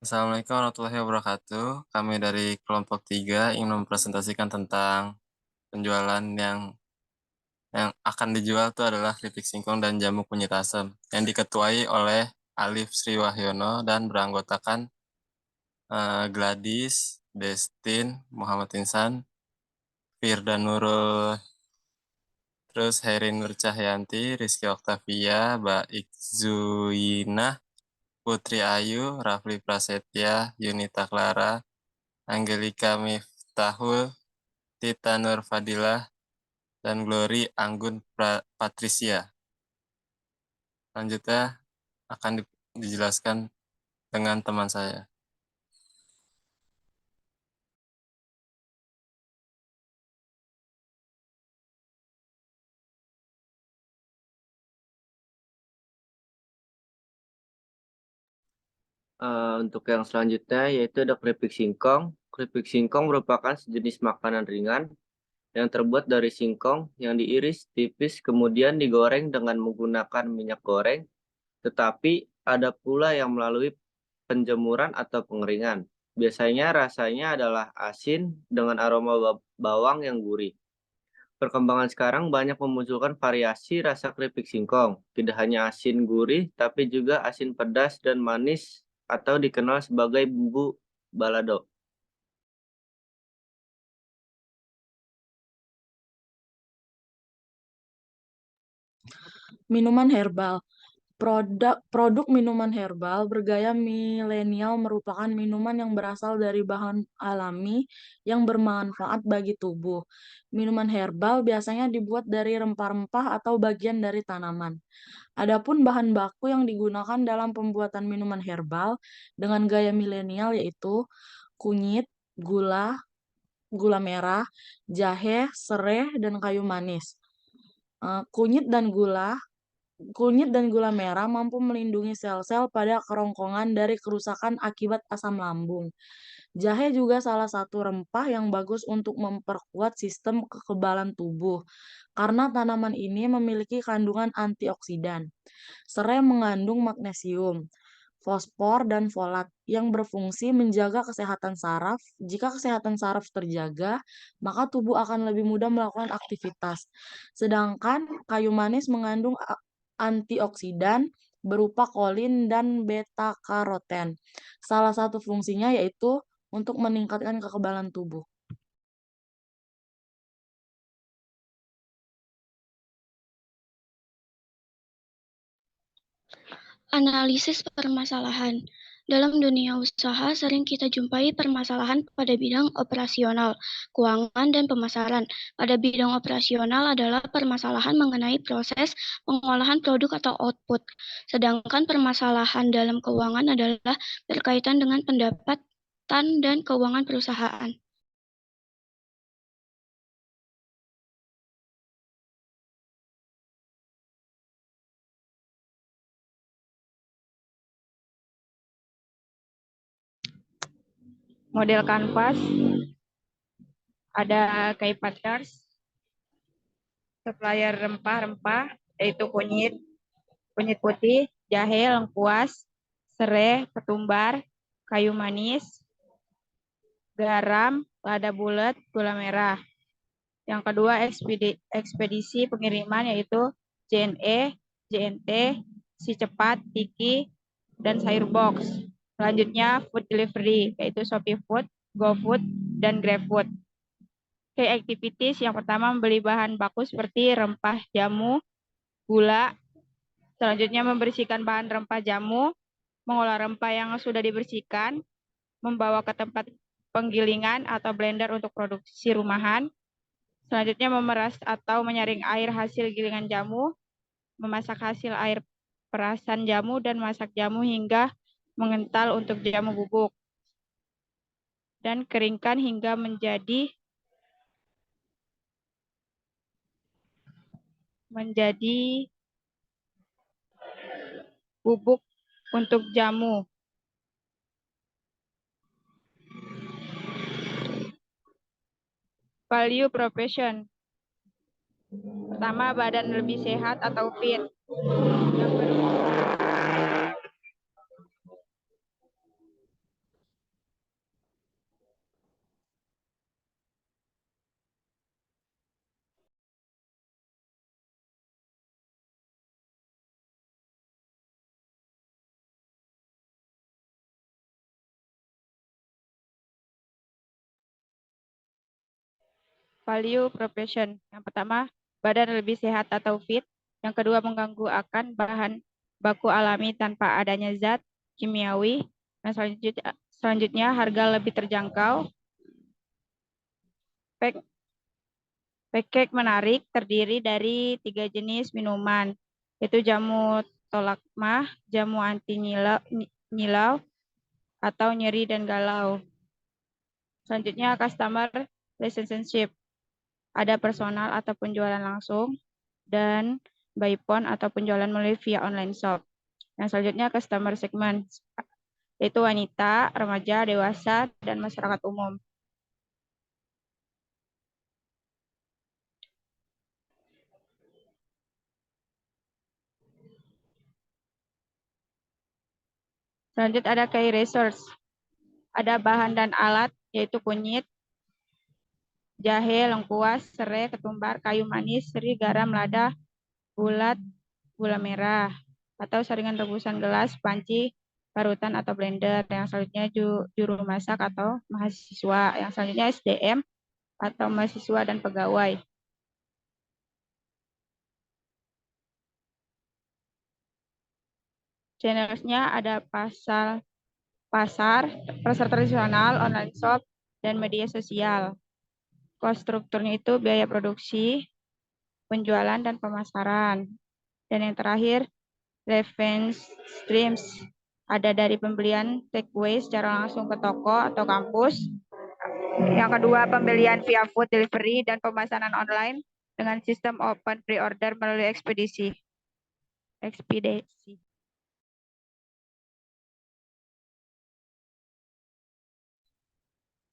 Assalamualaikum warahmatullahi wabarakatuh. Kami dari kelompok 3 ingin mempresentasikan tentang penjualan yang akan dijual itu adalah keripik singkong dan jamu kunyit asam yang diketuai oleh Alif Sri Wahyono dan beranggotakan Gladys, Destin, Muhammad Insan, Firda Nurul, terus Heri Nur Cahyanti, Rizky Oktavia, Baik Zuyinah, Putri Ayu, Rafli Prasetya, Yunita Clara, Angelika Miftahul, Tita Nur Fadilah, dan Glory Anggun Patricia. Selanjutnya akan dijelaskan dengan teman saya. Untuk yang selanjutnya yaitu ada keripik singkong. Keripik singkong merupakan sejenis makanan ringan yang terbuat dari singkong yang diiris tipis kemudian digoreng dengan menggunakan minyak goreng, tetapi ada pula yang melalui penjemuran atau pengeringan. Biasanya rasanya adalah asin dengan aroma bawang yang gurih. Perkembangan sekarang banyak memunculkan variasi rasa keripik singkong, tidak hanya asin gurih, tapi juga asin pedas dan manis atau dikenal sebagai bumbu balado. Minuman herbal. Produk minuman herbal bergaya milenial merupakan minuman yang berasal dari bahan alami yang bermanfaat bagi tubuh. Minuman herbal biasanya dibuat dari rempah-rempah atau bagian dari tanaman. Adapun bahan baku yang digunakan dalam pembuatan minuman herbal dengan gaya milenial yaitu kunyit, gula merah, jahe, serai, dan kayu manis. Eh, Kunyit dan gula Kunyit dan gula merah mampu melindungi sel-sel pada kerongkongan dari kerusakan akibat asam lambung. Jahe juga salah satu rempah yang bagus untuk memperkuat sistem kekebalan tubuh, karena tanaman ini memiliki kandungan antioksidan. Serai mengandung magnesium, fosfor, dan folat yang berfungsi menjaga kesehatan saraf. Jika kesehatan saraf terjaga, maka tubuh akan lebih mudah melakukan aktivitas. Sedangkan kayu manis mengandung antioksidan berupa kolin dan beta karoten. Salah satu fungsinya yaitu untuk meningkatkan kekebalan tubuh. Analisis permasalahan. Dalam dunia usaha sering kita jumpai permasalahan pada bidang operasional, keuangan, dan pemasaran. Pada bidang operasional adalah permasalahan mengenai proses pengolahan produk atau output. Sedangkan permasalahan dalam keuangan adalah berkaitan dengan pendapatan dan keuangan perusahaan. Model kanvas, ada kayu partners, supplier rempah-rempah, yaitu kunyit putih, jahe, lengkuas, serai, ketumbar, kayu manis, garam, lada bulat, gula merah. Yang kedua, ekspedisi pengiriman yaitu JNE, JNT, Si Cepat, Tiki, dan Sayur Box. Selanjutnya, food delivery yaitu Shopee Food, GoFood, dan GrabFood. Key activities yang pertama membeli bahan baku seperti rempah jamu, gula. Selanjutnya membersihkan bahan rempah jamu, mengolah rempah yang sudah dibersihkan, membawa ke tempat penggilingan atau blender untuk produksi rumahan. Selanjutnya memeras atau menyaring air hasil gilingan jamu, memasak hasil air perasan jamu, dan masak jamu hingga mengental untuk jamu bubuk. Dan keringkan hingga menjadi bubuk untuk jamu. Value profession. Pertama, badan lebih sehat atau fit. value proposition. Yang pertama, badan lebih sehat atau fit. Yang kedua, mengganggu akan bahan baku alami tanpa adanya zat kimiawi. Dan selanjutnya harga lebih terjangkau. Pancake menarik terdiri dari 3 jenis minuman, yaitu jamu tolak mah, jamu anti nyilau atau nyeri dan galau. Selanjutnya customer relationship. Ada personal atau penjualan langsung dan by phone atau penjualan melalui via online shop. Yang selanjutnya customer segment, yaitu wanita, remaja, dewasa, dan masyarakat umum. Selanjutnya ada key resource. Ada bahan dan alat, yaitu kunyit, jahe, lengkuas, serai, ketumbar, kayu manis, seri, garam, lada, bulat, gula merah, atau saringan rebusan gelas, panci, parutan atau blender. Yang selanjutnya juru masak atau mahasiswa. Yang selanjutnya SDM atau mahasiswa dan pegawai. Channelsnya ada pasar tradisional, online shop, dan media sosial. Cost strukturnya itu biaya produksi, penjualan, dan pemasaran. Dan yang terakhir, revenue streams. Ada dari pembelian takeaway secara langsung ke toko atau kampus. Yang kedua, pembelian via food delivery dan pemesanan online dengan sistem open pre-order melalui ekspedisi.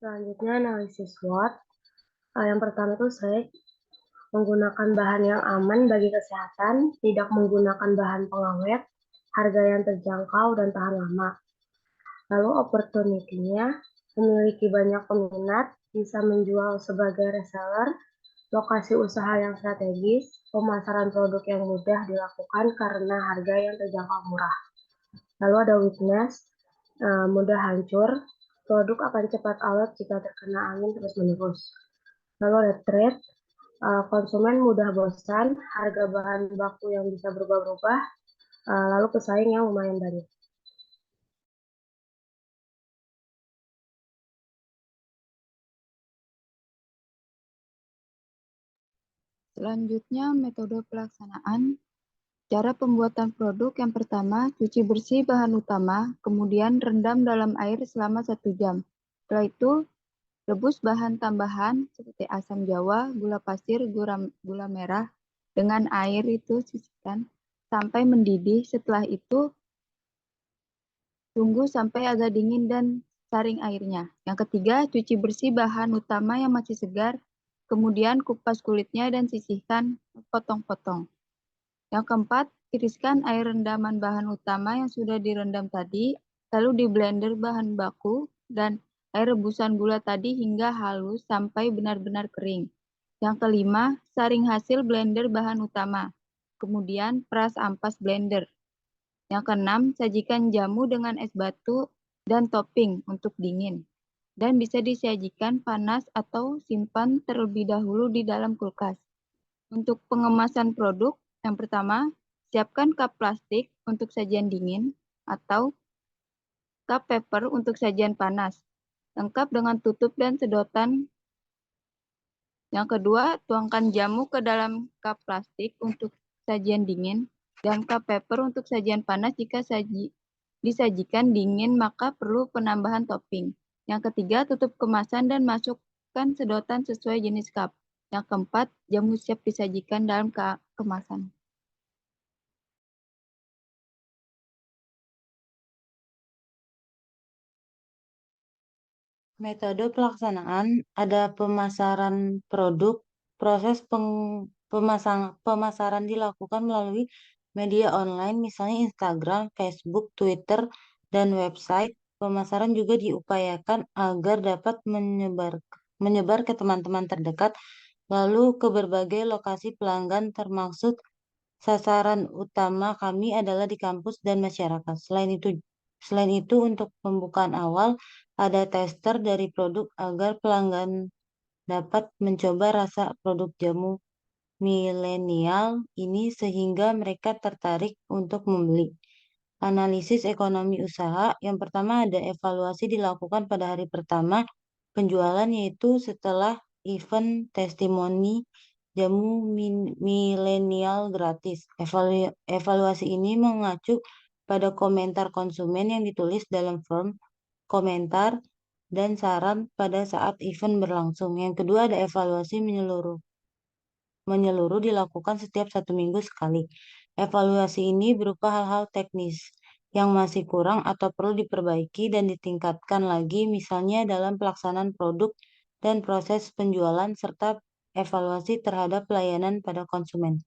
Selanjutnya analisis SWOT. Yang pertama itu saya menggunakan bahan yang aman bagi kesehatan, tidak menggunakan bahan pengawet, harga yang terjangkau dan tahan lama. Lalu opportunity-nya memiliki banyak peminat, bisa menjual sebagai reseller, lokasi usaha yang strategis, pemasaran produk yang mudah dilakukan karena harga yang terjangkau murah. Lalu ada weakness, mudah hancur, produk akan cepat alot jika terkena angin terus-menerus. Lalu ada trade, konsumen mudah bosan, harga bahan baku yang bisa berubah-ubah, lalu pesaing yang lumayan banyak. Selanjutnya, metode pelaksanaan. Cara pembuatan produk yang pertama, cuci bersih bahan utama, kemudian rendam dalam air selama 1 jam. Setelah itu, rebus bahan tambahan seperti asam jawa, gula pasir, gula merah dengan air itu sisihkan sampai mendidih. Setelah itu, tunggu sampai agak dingin dan saring airnya. Yang ketiga, cuci bersih bahan utama yang masih segar, kemudian kupas kulitnya dan sisihkan potong-potong. Yang keempat, tiriskan air rendaman bahan utama yang sudah direndam tadi, lalu di blender bahan baku dan air rebusan gula tadi hingga halus sampai benar-benar kering. Yang kelima, saring hasil blender bahan utama, kemudian peras ampas blender. Yang keenam, sajikan jamu dengan es batu dan topping untuk dingin. Dan bisa disajikan panas atau simpan terlebih dahulu di dalam kulkas. Untuk pengemasan produk, yang pertama, siapkan cup plastik untuk sajian dingin atau cup paper untuk sajian panas, lengkap dengan tutup dan sedotan. Yang kedua, tuangkan jamu ke dalam cup plastik untuk sajian dingin dan cup paper untuk sajian panas. Jika disajikan dingin, maka perlu penambahan topping. Yang ketiga, tutup kemasan dan masukkan sedotan sesuai jenis cup. Yang keempat, jamu siap disajikan dalam kemasan. Metode pelaksanaan ada pemasaran produk. Proses pemasaran dilakukan melalui media online, misalnya Instagram, Facebook, Twitter, dan website. Pemasaran juga diupayakan agar dapat menyebar ke teman-teman terdekat, lalu ke berbagai lokasi pelanggan, termasuk sasaran utama kami adalah di kampus dan masyarakat. Selain itu untuk pembukaan awal, ada tester dari produk agar pelanggan dapat mencoba rasa produk jamu milenial ini sehingga mereka tertarik untuk membeli. Analisis ekonomi usaha, yang pertama ada evaluasi dilakukan pada hari pertama penjualan, yaitu setelah event testimoni jamu milenial gratis. Evaluasi ini mengacu pada komentar konsumen yang ditulis dalam form komentar dan saran pada saat event berlangsung. Yang kedua ada evaluasi menyeluruh dilakukan setiap 1 minggu sekali. Evaluasi ini berupa hal-hal teknis yang masih kurang atau perlu diperbaiki dan ditingkatkan lagi, misalnya dalam pelaksanaan produk dan proses penjualan, serta evaluasi terhadap pelayanan pada konsumen.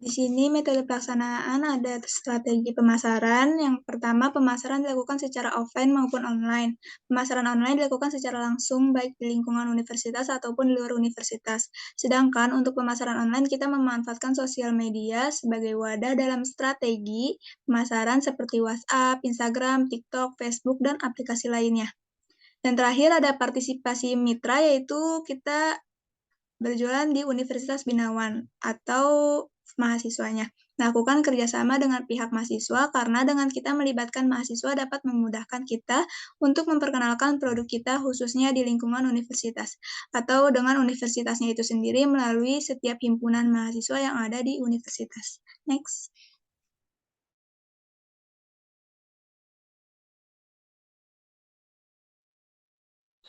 Di sini metode pelaksanaan ada strategi pemasaran. Yang pertama, pemasaran dilakukan secara offline maupun online. Pemasaran online dilakukan secara langsung baik di lingkungan universitas ataupun di luar universitas. Sedangkan untuk pemasaran online kita memanfaatkan sosial media sebagai wadah dalam strategi pemasaran seperti WhatsApp, Instagram, TikTok, Facebook, dan aplikasi lainnya. Dan terakhir ada partisipasi mitra, yaitu kita berjualan di Universitas Binawan atau mahasiswanya. Lakukan kerjasama dengan pihak mahasiswa karena dengan kita melibatkan mahasiswa dapat memudahkan kita untuk memperkenalkan produk kita khususnya di lingkungan universitas atau dengan universitasnya itu sendiri melalui setiap himpunan mahasiswa yang ada di universitas. Next.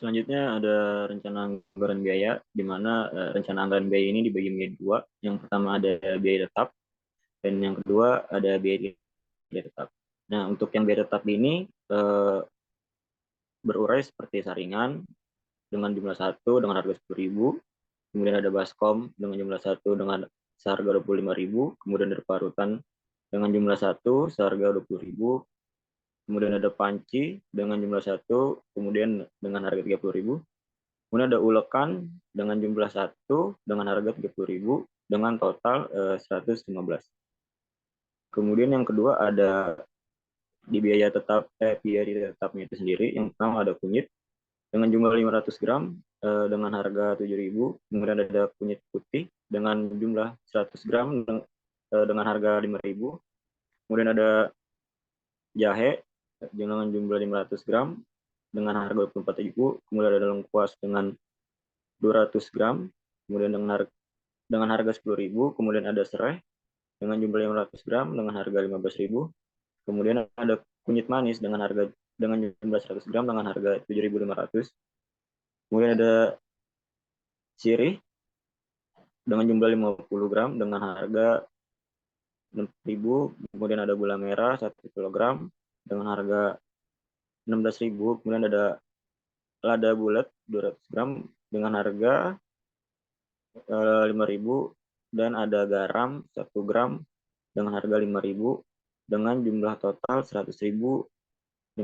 Selanjutnya ada rencana anggaran biaya, di mana rencana anggaran biaya ini dibagi menjadi dua. Yang pertama ada biaya tetap, dan yang kedua ada biaya tetap. Nah, untuk yang biaya tetap ini berurai seperti saringan dengan jumlah 1 dengan harga 10.000, kemudian ada baskom dengan jumlah 1 dengan seharga 25.000, kemudian ada parutan dengan jumlah 1 seharga 20.000, kemudian ada panci dengan jumlah 1 kemudian dengan harga 30.000, kemudian ada ulekan dengan jumlah 1 dengan harga 30.000 dengan total 115. Kemudian yang kedua ada di biaya tetapnya itu sendiri. Yang pertama ada kunyit dengan jumlah 500 gram dengan harga 7.000, kemudian ada kunyit putih dengan jumlah 100 gram dengan harga 5.000, kemudian ada jahe dengan jumlah 500 gram dengan harga 24.000, kemudian ada lengkuas dengan 200 gram, kemudian dengan harga 10.000, kemudian ada serai dengan jumlah 500 gram dengan harga 15.000, kemudian ada kunyit manis dengan jumlah 100 gram dengan harga 7.500, kemudian ada sirih dengan jumlah 50 gram dengan harga 6.000, kemudian ada gula merah 1 kg dengan harga 16.000, kemudian ada lada bulat 200 gram dengan harga 5.000, dan ada garam 1 gram dengan harga 5.000 dengan jumlah total 100.500.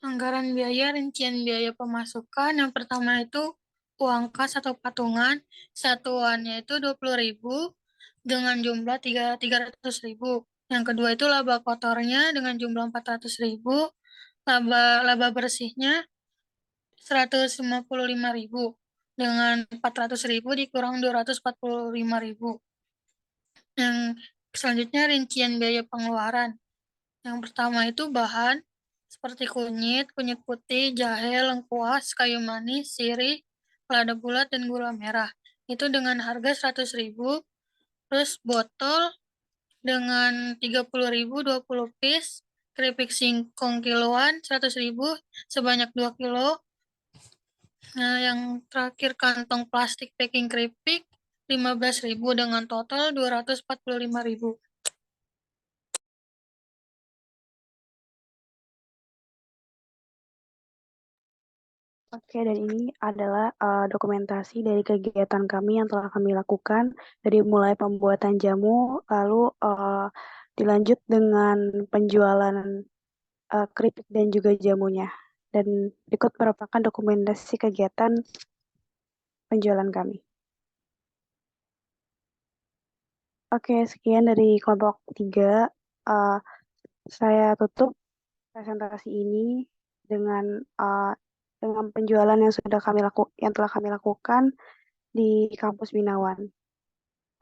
Anggaran biaya, rincian biaya pemasukan. Yang pertama itu uang kas atau patungan. Satuannya itu 20.000 dengan jumlah 300.000. Yang kedua itu laba kotornya dengan jumlah 400.000. Laba bersihnya 155.000 dengan 400.000 dikurang 245.000. Yang selanjutnya rincian biaya pengeluaran. Yang pertama itu bahan seperti kunyit putih, jahe, lengkuas, kayu manis, sirih, lada bulat, dan gula merah. Itu dengan harga 100.000. Terus botol dengan 30.000 20 piece, keripik singkong kiloan 100.000 sebanyak 2 kilo. Nah, yang terakhir kantong plastik packing keripik 15.000 dengan total 245.000. Oke, dan ini adalah dokumentasi dari kegiatan kami yang telah kami lakukan dari mulai pembuatan jamu, lalu dilanjut dengan penjualan keripik dan juga jamunya. Dan berikut merupakan dokumentasi kegiatan penjualan kami. Oke, sekian dari kelompok 3. Saya tutup presentasi ini dengan penjualan yang telah kami lakukan di kampus Binawan.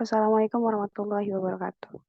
Wassalamualaikum warahmatullahi wabarakatuh.